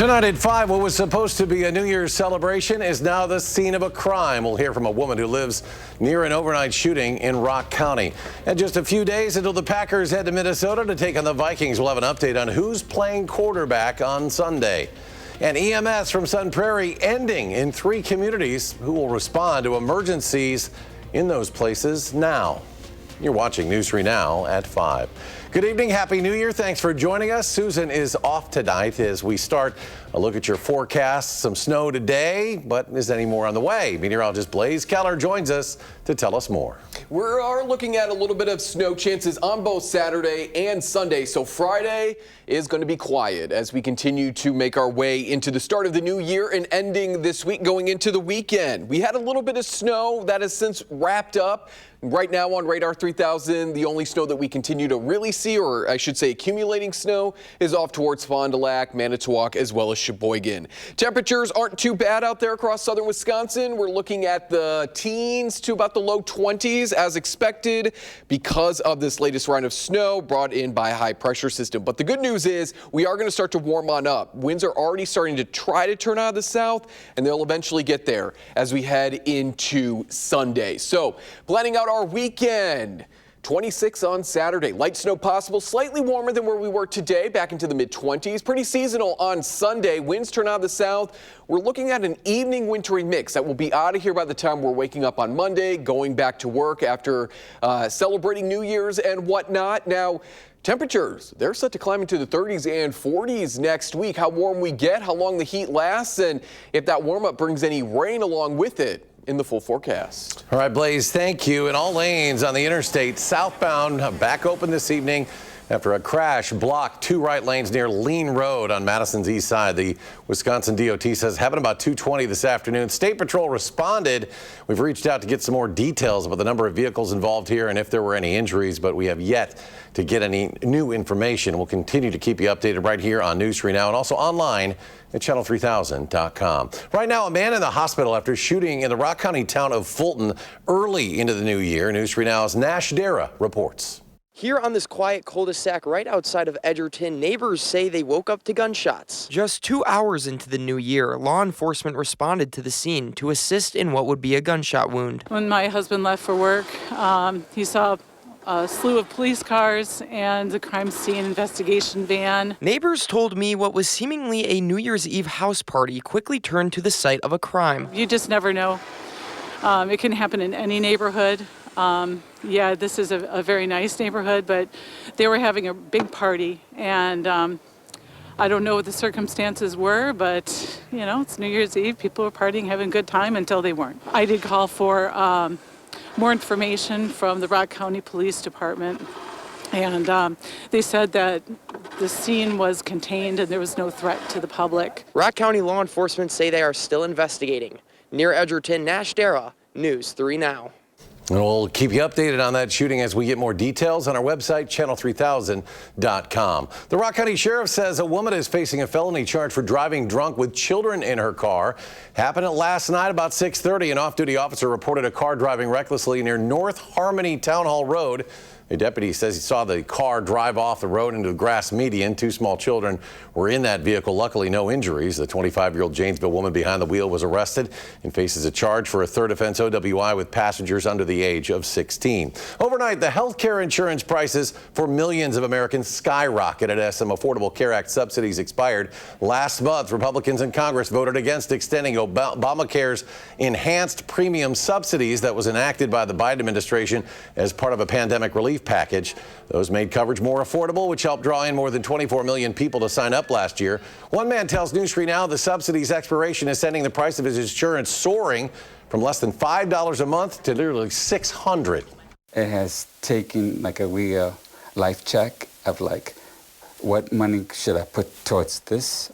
Tonight at 5, what was supposed to be a New Year's celebration is now the scene of a crime. We'll hear from a woman who lives near an overnight shooting in Rock County. And just a few days until the Packers head to Minnesota to take on the Vikings. We'll have an update on who's playing quarterback on Sunday. And EMS from Sun Prairie ending in 3 communities. Who will respond to emergencies in those places now? You're watching News 3 Now at 5. Good evening. Happy New Year. Thanks for joining us. Susan is off tonight as we start a look at your forecast. Some snow today, but is any more on the way? Meteorologist Blaze Keller joins us to tell us more. We are looking at a little bit of snow chances on both Saturday and Sunday. So Friday is going to be quiet as we continue to make our way into the start of the new year and ending this week going into the weekend. We had a little bit of snow that has since wrapped up. Right now on Radar 3000, the only snow that we continue to really see, or I should say accumulating snow, is off towards Fond du Lac, Manitowoc, as well as Sheboygan. Temperatures aren't too bad out there across southern Wisconsin. We're looking at the teens to about the low 20s as expected because of this latest round of snow brought in by a high pressure system. But the good news is we are going to start to warm on up. Winds are already starting to try to turn out of the south, and they'll eventually get there as we head into Sunday. So planning out our weekend. 26 on Saturday. Light snow possible, slightly warmer than where we were today, back into the mid-20s. Pretty seasonal on Sunday. Winds turn out of the south. We're looking at an evening wintry mix that will be out of here by the time we're waking up on Monday, going back to work after celebrating New Year's and whatnot. Now, temperatures, they're set to climb into the 30s and 40s next week. How warm we get, how long the heat lasts, and if that warm-up brings any rain along with it in the full forecast. All right, Blaze, thank you. And all lanes on the interstate southbound back open this evening after a crash blocked 2 right lanes near Lean Road on Madison's east side. The Wisconsin DOT says happened about 2:20 this afternoon. State Patrol responded. We've reached out to get some more details about the number of vehicles involved here and if there were any injuries, but we have yet to get any new information. We'll continue to keep you updated right here on News 3 Now and also online at channel3000.com. Right now, a man in the hospital after shooting in the Rock County town of Fulton early into the new year. News 3 Now's Nash Dara reports. Here on this quiet cul-de-sac right outside of Edgerton, neighbors say they woke up to gunshots. Just 2 hours into the new year, law enforcement responded to the scene to assist in what would be a gunshot wound. When my husband left for work, he saw a slew of police cars and a crime scene investigation van. Neighbors told me what was seemingly a New Year's Eve house party quickly turned to the site of a crime. You just never know. It can happen in any neighborhood. Yeah, this is a very nice neighborhood, but they were having a big party, and I don't know what the circumstances were, but, you know, it's New Year's Eve. People were partying, having a good time until they weren't. I did call for more information from the Rock County Police Department, and they said that the scene was contained and there was no threat to the public. Rock County law enforcement say they are still investigating. Near Edgerton, Nash Dara, News 3 Now. And we'll keep you updated on that shooting as we get more details on our website, channel3000.com. The Rock County Sheriff says a woman is facing a felony charge for driving drunk with children in her car. Happened last night about 6:30. An off-duty officer reported a car driving recklessly near North Harmony Town Hall Road. A deputy says he saw the car drive off the road into the grass median. 2 small children were in that vehicle. Luckily, no injuries. The 25-year-old Janesville woman behind the wheel was arrested and faces a charge for a third offense OWI with passengers under the age of 16. Overnight, the health care insurance prices for millions of Americans skyrocketed as some Affordable Care Act subsidies expired. Last month, Republicans in Congress voted against extending Obamacare's enhanced premium subsidies that was enacted by the Biden administration as part of a pandemic relief package. Those made coverage more affordable, which helped draw in more than 24 million people to sign up last year. One man tells News 3 Now the subsidy's expiration is sending the price of his insurance soaring from less than $5 a month to literally $600. It has taken like a real life check of like, what money should I put towards this?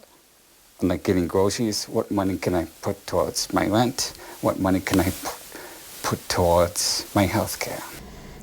I'm like getting groceries. What money can I put towards my rent? What money can I put towards my health care?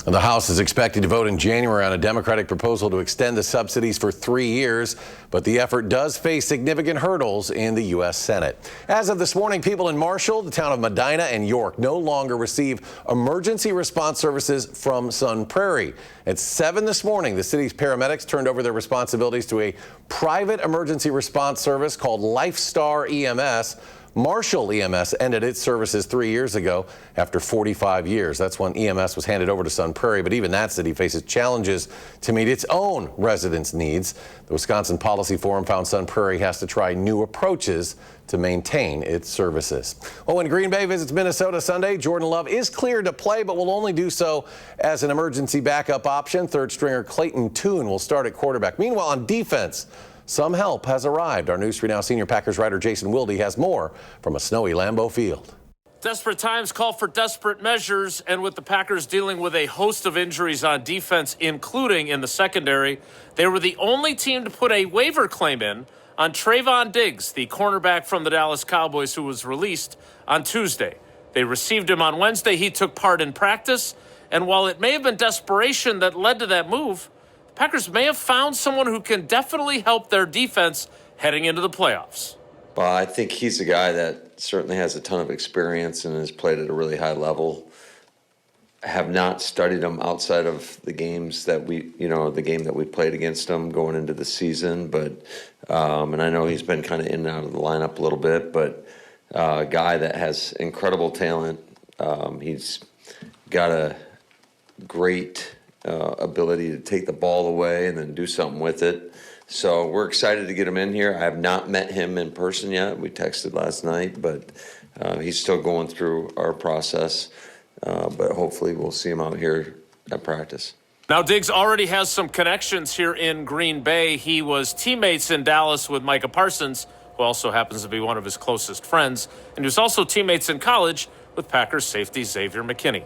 The House is expected to vote in January on a Democratic proposal to extend the subsidies for 3 years, but the effort does face significant hurdles in the U.S. Senate. As of this morning, people in Marshall, the town of Medina, and York no longer receive emergency response services from Sun Prairie. At 7 this morning, the city's paramedics turned over their responsibilities to a private emergency response service called LifeStar EMS. Marshall EMS ended its services 3 years ago after 45 years. That's when EMS was handed over to Sun Prairie, but even that city faces challenges to meet its own residents' needs. The Wisconsin Policy Forum found Sun Prairie has to try new approaches to maintain its services. Well, when Green Bay visits Minnesota Sunday, Jordan Love is cleared to play, but will only do so as an emergency backup option. Third stringer Clayton Tune will start at quarterback. Meanwhile, on defense, some help has arrived. Our News 3 Now senior Packers writer Jason Wilde has more from a snowy Lambeau Field. Desperate times call for desperate measures, and with the Packers dealing with a host of injuries on defense, including in the secondary, they were the only team to put a waiver claim in on Trayvon Diggs, the cornerback from the Dallas Cowboys who was released on Tuesday. They received him on Wednesday. He took part in practice, and while it may have been desperation that led to that move, Packers may have found someone who can definitely help their defense heading into the playoffs. Well, I think he's a guy that certainly has a ton of experience and has played at a really high level. I have not studied him outside of the games that the game that we played against him going into the season, but and I know he's been kind of in and out of the lineup a little bit, but a guy that has incredible talent. He's got a great ability to take the ball away and then do something with it. So we're excited to get him in here. I have not met him in person yet. We texted last night, but he's still going through our process. But hopefully we'll see him out here at practice. Now, Diggs already has some connections here in Green Bay. He was teammates in Dallas with Micah Parsons, who also happens to be one of his closest friends. And he was also teammates in college with Packers safety Xavier McKinney.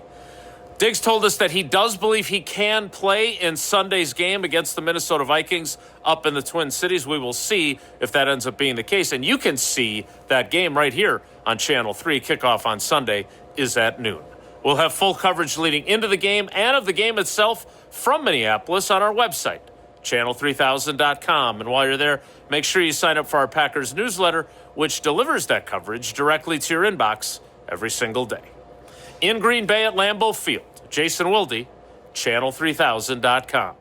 Diggs told us that he does believe he can play in Sunday's game against the Minnesota Vikings up in the Twin Cities. We will see if that ends up being the case. And you can see that game right here on Channel 3. Kickoff on Sunday is at noon. We'll have full coverage leading into the game and of the game itself from Minneapolis on our website, channel3000.com. And while you're there, make sure you sign up for our Packers newsletter, which delivers that coverage directly to your inbox every single day. In Green Bay at Lambeau Field, Jason Wilde, channel3000.com.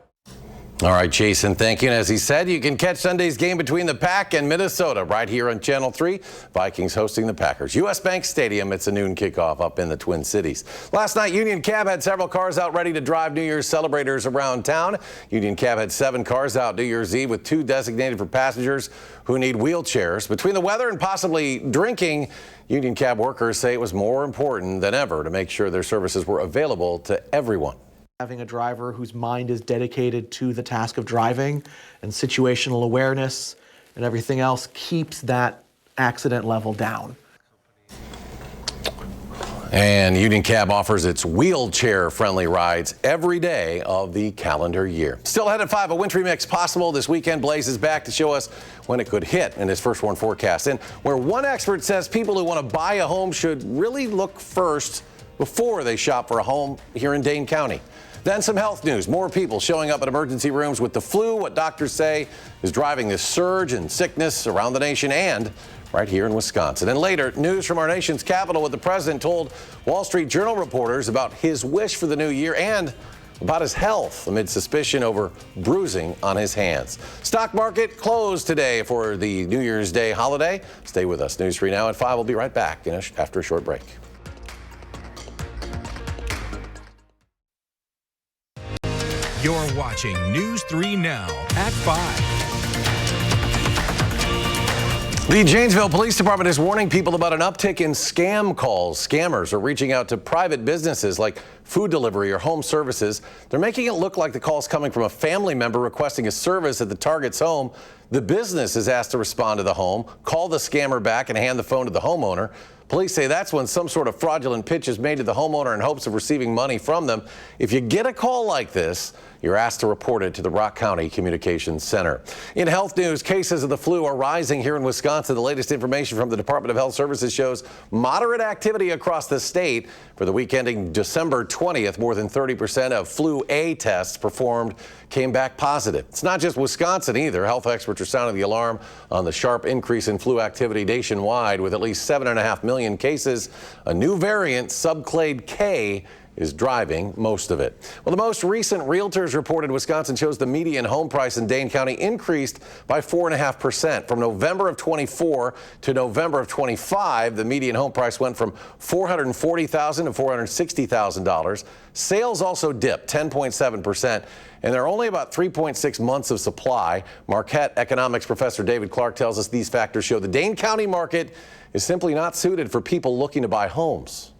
All right, Jason, thank you. And as he said, you can catch Sunday's game between the Pack and Minnesota right here on Channel 3. Vikings hosting the Packers. U.S. Bank Stadium, it's a noon kickoff up in the Twin Cities. Last night, Union Cab had several cars out ready to drive New Year's celebrators around town. Union Cab had 7 cars out New Year's Eve with 2 designated for passengers who need wheelchairs. Between the weather and possibly drinking, Union Cab workers say it was more important than ever to make sure their services were available to everyone. Having a driver whose mind is dedicated to the task of driving and situational awareness and everything else keeps that accident level down. And Union Cab offers its wheelchair-friendly rides every day of the calendar year. Still ahead at 5, a wintry mix possible this weekend. Blaze is back to show us when it could hit in his first 1 forecast. And where one expert says people who want to buy a home should really look first before they shop for a home here in Dane County. Then some health news. More people showing up at emergency rooms with the flu, what doctors say is driving this surge in sickness around the nation and right here in Wisconsin. And later, news from our nation's capital, what the president told Wall Street Journal reporters about his wish for the new year and about his health amid suspicion over bruising on his hands. Stock market closed today for the New Year's Day holiday. Stay with us. News 3 Now at 5. We'll be right back after a short break. You're watching News 3 Now at 5. The Janesville Police Department is warning people about an uptick in scam calls. Scammers are reaching out to private businesses like food delivery or home services. They're making it look like the call is coming from a family member requesting a service at the target's home. The business is asked to respond to the home, call the scammer back, and hand the phone to the homeowner. Police say that's when some sort of fraudulent pitch is made to the homeowner in hopes of receiving money from them. If you get a call like this, you're asked to report it to the Rock County Communications Center. In health news, cases of the flu are rising here in Wisconsin. The latest information from the Department of Health Services shows moderate activity across the state. For the week ending December 20th, more than 30% of flu A tests performed came back positive. It's not just Wisconsin either. Health experts are sounding the alarm on the sharp increase in flu activity nationwide, with at least 7.5 million cases. A new variant, subclade K, is driving most of it. Well, the most recent Realtors reported Wisconsin shows the median home price in Dane County increased by 4.5%. From November of 24 to November of 25, the median home price went from $440,000 to $460,000. Sales also dipped 10.7%, and there are only about 3.6 months of supply. Marquette economics professor David Clark tells us these factors show the Dane County market is simply not suited for people looking to buy homes.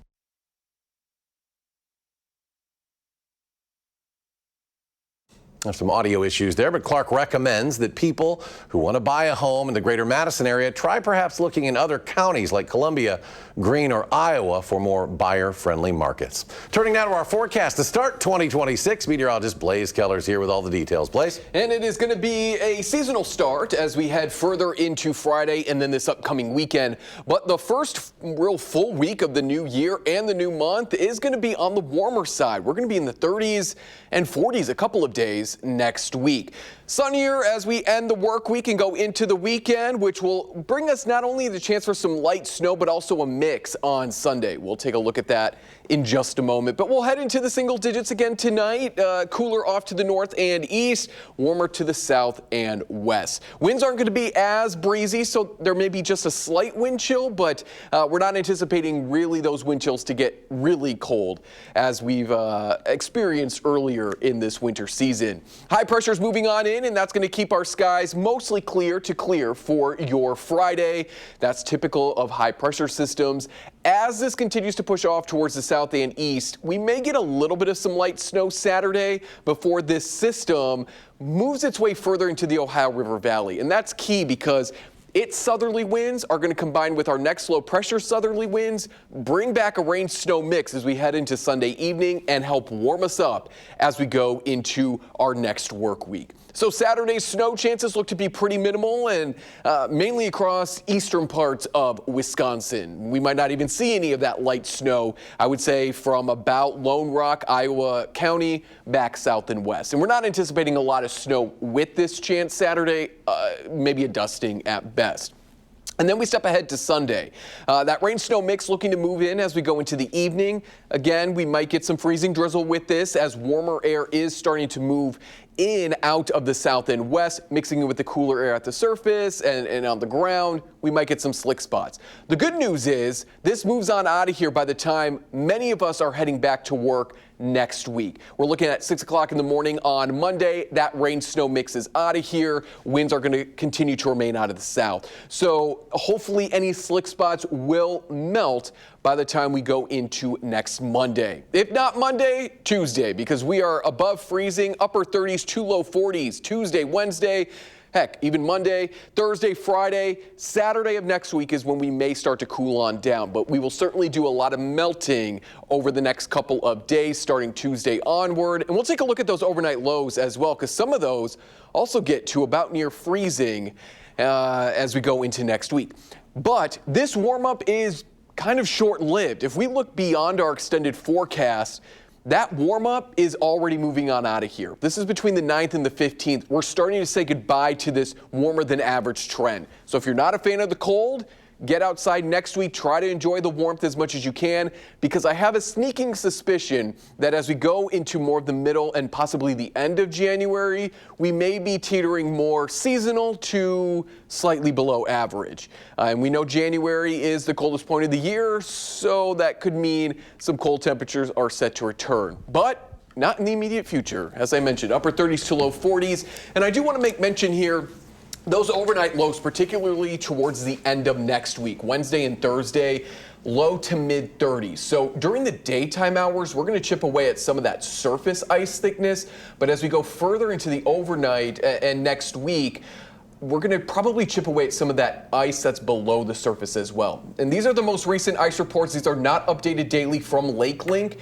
There's some audio issues there, but Clark recommends that people who want to buy a home in the greater Madison area try perhaps looking in other counties like Columbia, Greene, or Iowa for more buyer-friendly markets. Turning now to our forecast to start 2026, meteorologist Blaze Keller's here with all the details. Blaze? And it is going to be a seasonal start as we head further into Friday and then this upcoming weekend. But the first real full week of the new year and the new month is going to be on the warmer side. We're going to be in the 30s and 40s a couple of days next week. Sunnier as we end the work week and go into the weekend, which will bring us not only the chance for some light snow, but also a mix on Sunday. We'll take a look at that in just a moment. But we'll head into the single digits again tonight. Cooler off to the north and east, warmer to the south and west. Winds aren't going to be as breezy, so there may be just a slight wind chill, but we're not anticipating really those wind chills to get really cold as we've experienced earlier in this winter season. High pressure is moving on in, and that's going to keep our skies mostly clear to clear for your Friday. That's typical of high pressure systems. As this continues to push off towards the south and east, we may get a little bit of some light snow Saturday before this system moves its way further into the Ohio River Valley. And that's key because its southerly winds are going to combine with our next low pressure southerly winds, bring back a rain-snow mix as we head into Sunday evening and help warm us up as we go into our next work week. So Saturday's snow chances look to be pretty minimal and mainly across eastern parts of Wisconsin. We might not even see any of that light snow, I would say, from about Lone Rock, Iowa County back south and west. And we're not anticipating a lot of snow with this chance Saturday, maybe a dusting at best. And then we step ahead to Sunday. That rain-snow mix looking to move in as we go into the evening. Again, we might get some freezing drizzle with this as warmer air is starting to move in out of the south and west, mixing in with the cooler air at the surface and on the ground. We might get some slick spots. The good news is this moves on out of here by the time many of us are heading back to work next week. We're looking at 6 o'clock in the morning on Monday. That rain snow mix is out of here. Winds are going to continue to remain out of the south. So hopefully any slick spots will melt by the time we go into next Monday. If not Monday, Tuesday, because we are above freezing, upper 30s to low 40s, Tuesday, Wednesday. Heck, even Monday, Thursday, Friday, Saturday of next week is when we may start to cool on down. But we will certainly do a lot of melting over the next couple of days, starting Tuesday onward. And we'll take a look at those overnight lows as well, because some of those also get to about near freezing as we go into next week. But this warm-up is kind of short-lived. If we look beyond our extended forecast, that warm-up is already moving on out of here. This is between the 9th and the 15th. We're starting to say goodbye to this warmer than average trend. So if you're not a fan of the cold, get outside next week. Try to enjoy the warmth as much as you can, because I have a sneaking suspicion that as we go into more of the middle and possibly the end of January, we may be teetering more seasonal to slightly below average. And we know January is the coldest point of the year, so that could mean some cold temperatures are set to return. But not in the immediate future. As I mentioned, upper 30s to low 40s. And I do want to make mention here, those overnight lows, particularly towards the end of next week, Wednesday and Thursday, low to mid 30s. So during the daytime hours, we're going to chip away at some of that surface ice thickness. But as we go further into the overnight and next week, we're going to probably chip away at some of that ice that's below the surface as well. And these are the most recent ice reports. These are not updated daily from LakeLink.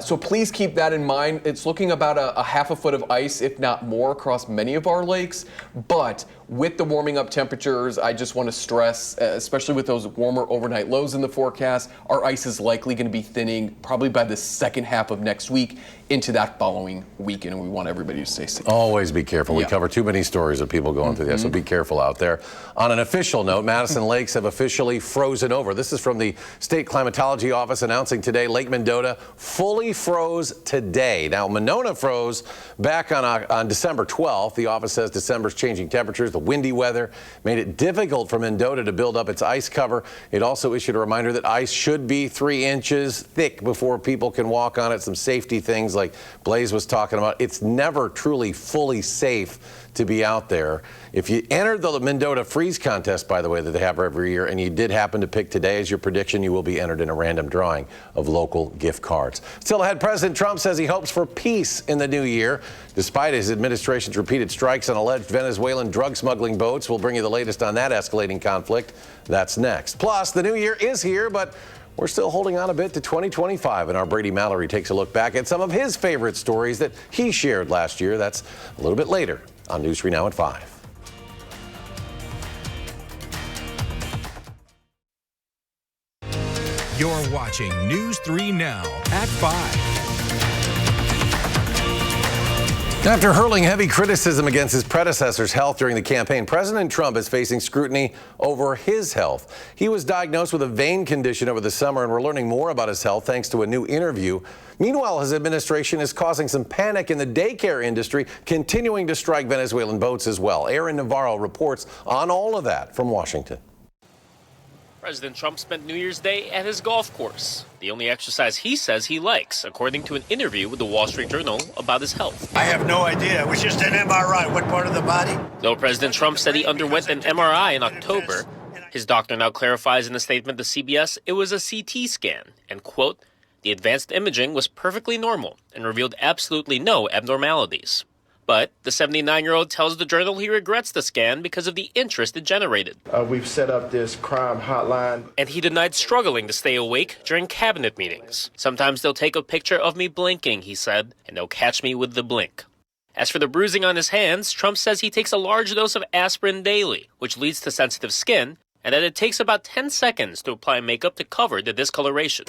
So please keep that in mind. It's looking about a half a foot of ice, if not more, across many of our lakes. But with the warming up temperatures, I just want to stress, especially with those warmer overnight lows in the forecast, our ice is likely going to be thinning probably by the second half of next week into that following weekend, and we want everybody to stay safe. Always be careful. We Yeah. cover too many stories of people going through that, so be careful out there. On an official note, Madison lakes have officially frozen over. This is from the State Climatology Office announcing today Lake Mendota fully froze today. Now, Monona froze back on December 12th. The office says December's changing temperatures, the windy weather, made it difficult for Mendota to build up its ice cover. It also issued a reminder that ice should be 3 inches thick before people can walk on it. Some safety things like Blaze was talking about. It's never truly fully safe to be out there. If you entered the Mendota Freeze Contest, by the way, that they have every year, and you did happen to pick today as your prediction, you will be entered in a random drawing of local gift cards. Still ahead, President Trump says he hopes for peace in the new year, despite his administration's repeated strikes on alleged Venezuelan drug smuggling boats. We'll bring you the latest on that escalating conflict. That's next. Plus, the new year is here, but we're still holding on a bit to 2025, and our Brady Mallory takes a look back at some of his favorite stories that he shared last year. That's a little bit later on News 3 Now at 5. You're watching News 3 Now at 5. After hurling heavy criticism against his predecessor's health during the campaign, President Trump is facing scrutiny over his health. He was diagnosed with a vein condition over the summer, and we're learning more about his health thanks to a new interview. Meanwhile, his administration is causing some panic in the daycare industry, continuing to strike Venezuelan boats as well. Aaron Navarro reports on all of that from Washington. President Trump spent New Year's Day at his golf course, the only exercise he says he likes, according to an interview with the Wall Street Journal about his health. I have no idea. It was just an MRI. What part of the body? Though President Trump said he underwent an MRI in October, his doctor now clarifies in a statement to CBS it was a CT scan, and, quote, the advanced imaging was perfectly normal and revealed absolutely no abnormalities. But the 79-year-old tells the Journal he regrets the scan because of the interest it generated. We've set up this crime hotline. And he denied struggling to stay awake during cabinet meetings. Sometimes they'll take a picture of me blinking, he said, and they'll catch me with the blink. As for the bruising on his hands, Trump says he takes a large dose of aspirin daily, which leads to sensitive skin, and that it takes about 10 seconds to apply makeup to cover the discoloration.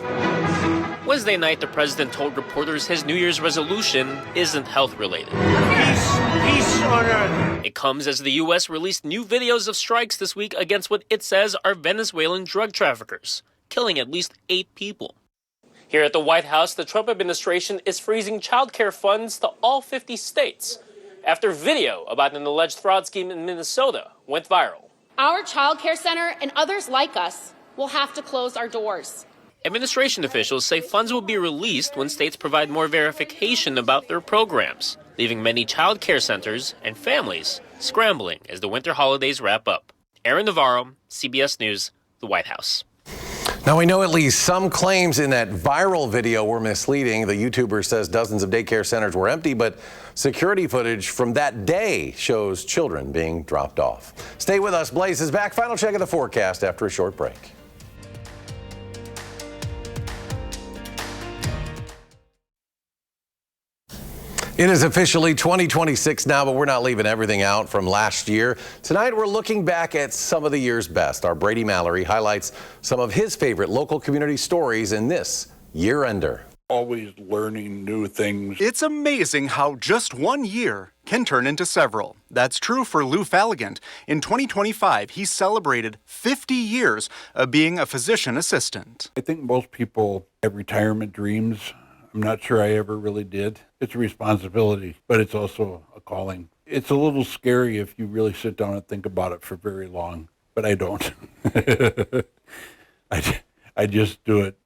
Wednesday night, the president told reporters his New Year's resolution isn't health-related. Peace on earth. It comes as the U.S. released new videos of strikes this week against what it says are Venezuelan drug traffickers, killing at least 8 people. Here at the White House, the Trump administration is freezing child care funds to all 50 states after video about an alleged fraud scheme in Minnesota went viral. Our child care center and others like us will have to close our doors. Administration officials say funds will be released when states provide more verification about their programs, leaving many child care centers and families scrambling as the winter holidays wrap up. Aaron Navarro, CBS News, the White House. Now, we know at least some claims in that viral video were misleading. The YouTuber says dozens of daycare centers were empty, but security footage from that day shows children being dropped off. Stay with us. Blaze is back. Final check of the forecast after a short break. It is officially 2026 now, but we're not leaving everything out from last year. Tonight, we're looking back at some of the year's best. Our Brady Mallory highlights some of his favorite local community stories in this year-ender. Always learning new things. It's amazing how just one year can turn into several. That's true for Lou Falligant. In 2025, he celebrated 50 years of being a physician assistant. I think most people have retirement dreams. I'm not sure I ever really did. It's a responsibility, but it's also a calling. It's a little scary if you really sit down and think about it for very long, but I don't. I just do it.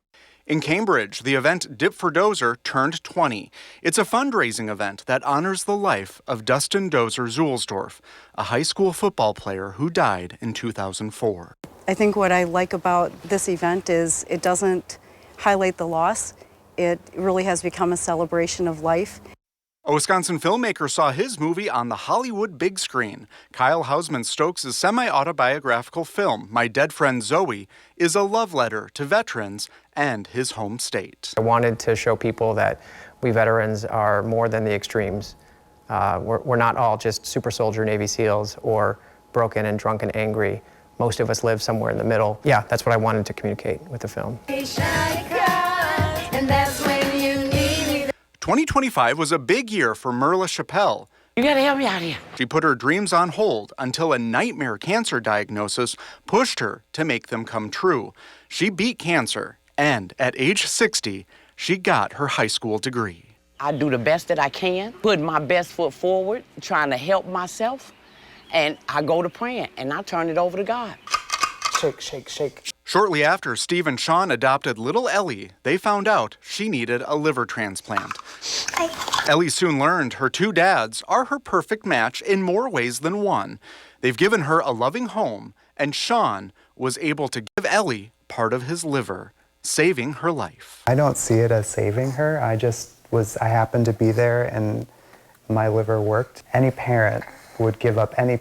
In Cambridge, the event Dip for Dozer turned 20. It's a fundraising event that honors the life of Dustin Dozer Zulsdorf, a high school football player who died in 2004. I think what I like about this event is it doesn't highlight the loss. It really has become a celebration of life. A Wisconsin filmmaker saw his movie on the Hollywood big screen. Kyle Hausman Stokes' semi-autobiographical film, My Dead Friend Zoe, is a love letter to veterans and his home state. I wanted to show people that we veterans are more than the extremes. We're not all just super soldier Navy SEALs or broken and drunk and angry. Most of us live somewhere in the middle. Yeah, that's what I wanted to communicate with the film. 2025 was a big year for Merla Chappelle. You gotta help me out here. She put her dreams on hold until a nightmare cancer diagnosis pushed her to make them come true. She beat cancer, and at age 60, she got her high school degree. I do the best that I can, put my best foot forward, trying to help myself, and I go to praying, and I turn it over to God. Shake, shake, shake. Shortly after Steve and Sean adopted little Ellie, they found out she needed a liver transplant. Ellie soon learned her two dads are her perfect match in more ways than one. They've given her a loving home, and Sean was able to give Ellie part of his liver, saving her life. I don't see it as saving her. I happened to be there and my liver worked. Any parent would give up any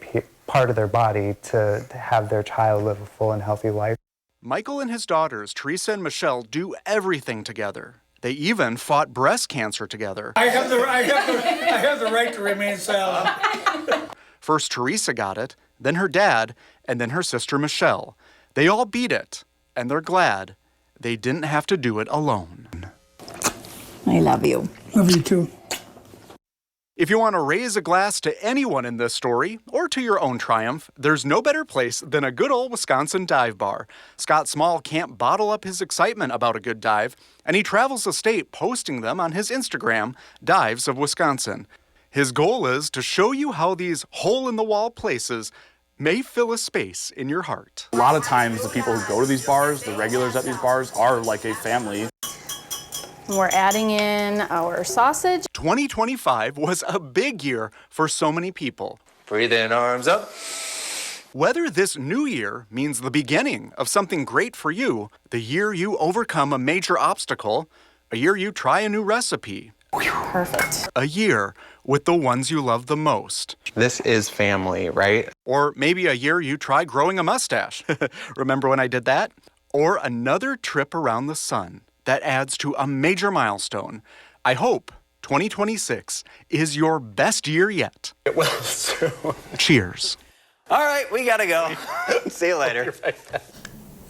part of their body to have their child live a full and healthy life. Michael and his daughters, Teresa and Michelle, do everything together. They even fought breast cancer together. I have the right to remain silent. First, Teresa got it, then her dad, and then her sister, Michelle. They all beat it, and they're glad they didn't have to do it alone. I love you. Love you too. If you want to raise a glass to anyone in this story, or to your own triumph, there's no better place than a good old Wisconsin dive bar. Scott Small can't bottle up his excitement about a good dive, and he travels the state posting them on his Instagram, Dives of Wisconsin. His goal is to show you how these hole-in-the-wall places may fill a space in your heart. A lot of times the people who go to these bars, the regulars at these bars, are like a family. We're adding in our sausage. 2025 was a big year for so many people. Breathe in, arms up. Whether this new year means the beginning of something great for you, the year you overcome a major obstacle, a year you try a new recipe. Perfect. A year with the ones you love the most. This is family, right? Or maybe a year you try growing a mustache. Remember when I did that? Or another trip around the sun that adds to a major milestone. I hope 2026 is your best year yet. It will soon. Cheers. All right, we gotta go. See you later.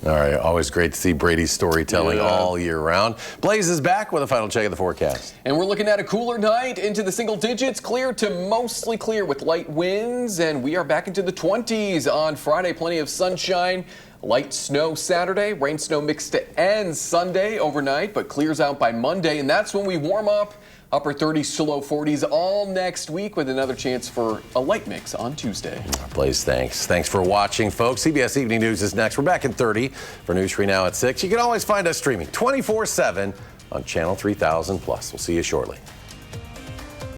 All right, always great to see Brady's storytelling all year round. Blaze is back with a final check of the forecast. And we're looking at a cooler night into the single digits, clear to mostly clear with light winds, and we are back into the 20s on Friday. Plenty of sunshine. Light snow Saturday, rain snow mix to end Sunday overnight, but clears out by Monday, and that's when we warm up. Upper 30s to low 40s all next week with another chance for a light mix on Tuesday. Blaze, thanks. Thanks for watching, folks. CBS Evening News is next. We're back in 30 for News 3 Now at 6. You can always find us streaming 24/7 on Channel 3000+. We'll see you shortly.